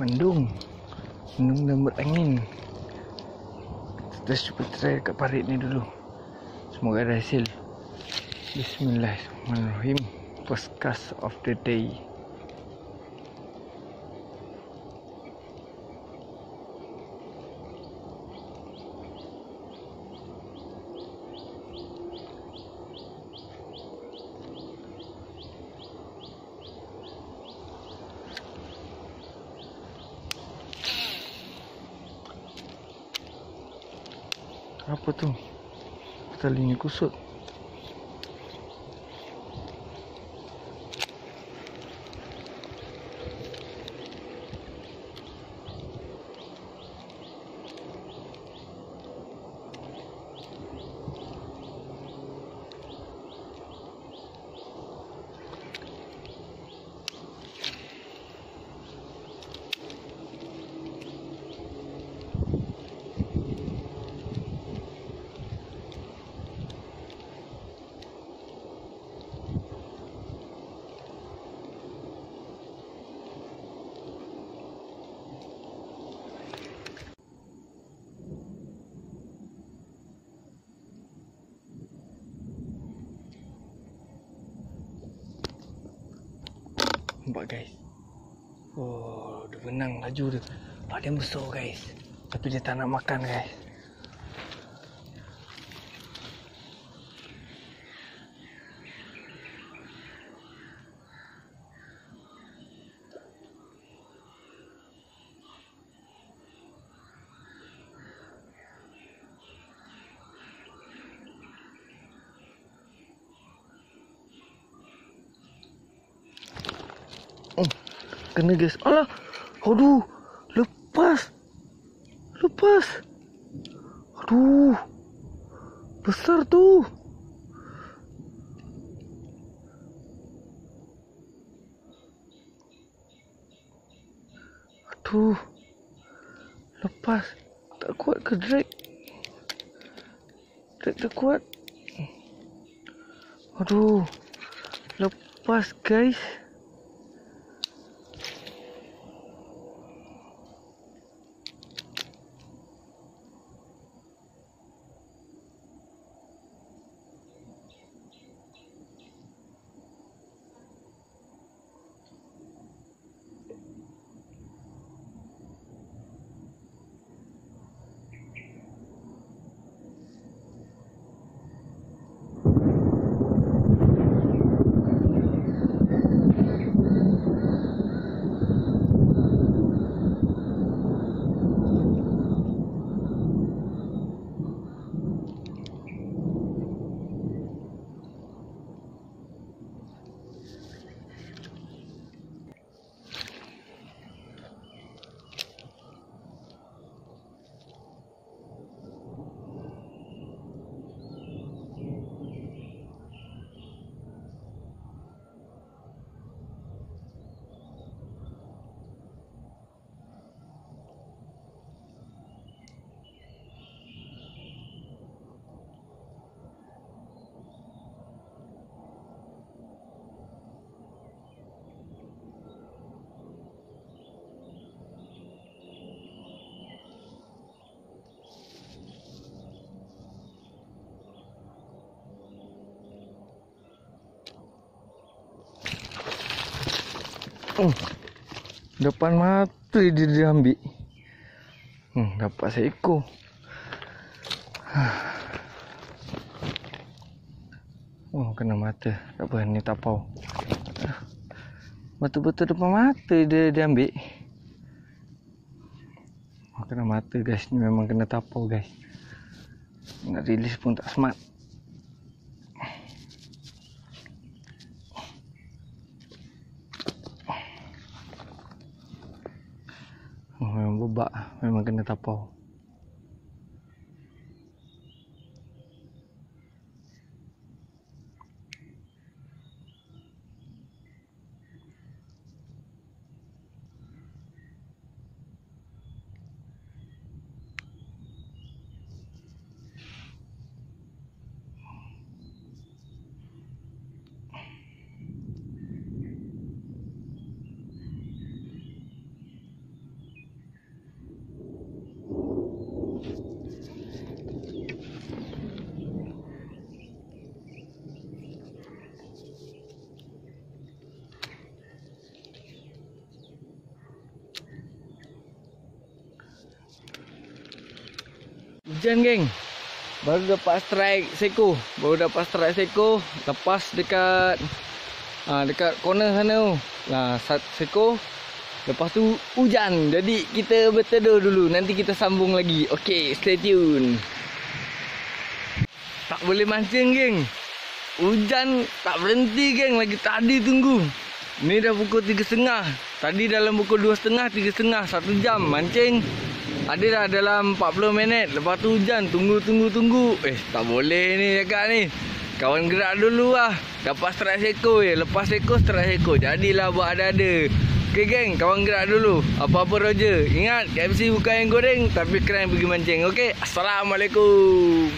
Mendung dan berangin. Kita cuba try kat parit ni dulu. Semoga ada hasil. Bismillahirrahmanirrahim. First cast of the day. Apa tu? Talinya kusut. Nampak guys. Oh, dia benang laju dia. Dia besar guys. Tapi dia tak nak makan guys. Kena guys. Alah. Aduh. Lepas. Aduh. Besar tu. Aduh. Lepas. Tak kuat ke drag? Drag tak kuat. Aduh. Lepas guys. Depan mata dia ambil. Dapat seekor. Oh, kena mata. Tak apa, ni tapau. Betul-betul depan mata dia ambil. Oh, kena mata guys. Ni memang kena tapau guys. Nak release pun tak smart. Memang bebak. Memang kena tapau. Hujan geng. Baru dapat strike seko. Lepas dekat dekat corner sana tu. Nah, seko. Lepas tu hujan. Jadi kita berteduh dulu. Nanti kita sambung lagi. Okey, stay tune. Tak boleh mancing geng. Hujan tak berhenti geng. Lagi tadi tunggu. Ni dah pukul 3.30. Tadi dalam pukul 2.30, 3.30, 1 jam mancing. Tadi dah dalam 40 minit. Lepas tu hujan. Tunggu. Tak boleh ni cakap ni. Kawan gerak dulu lah. Dapat strike seko je. Lepas seko, strike seko. Jadilah buat ada-ada. Okey geng, kawan gerak dulu. Apa-apa Roger. Ingat, KFC bukan yang goreng, tapi keren pergi mancing. Okey, Assalamualaikum.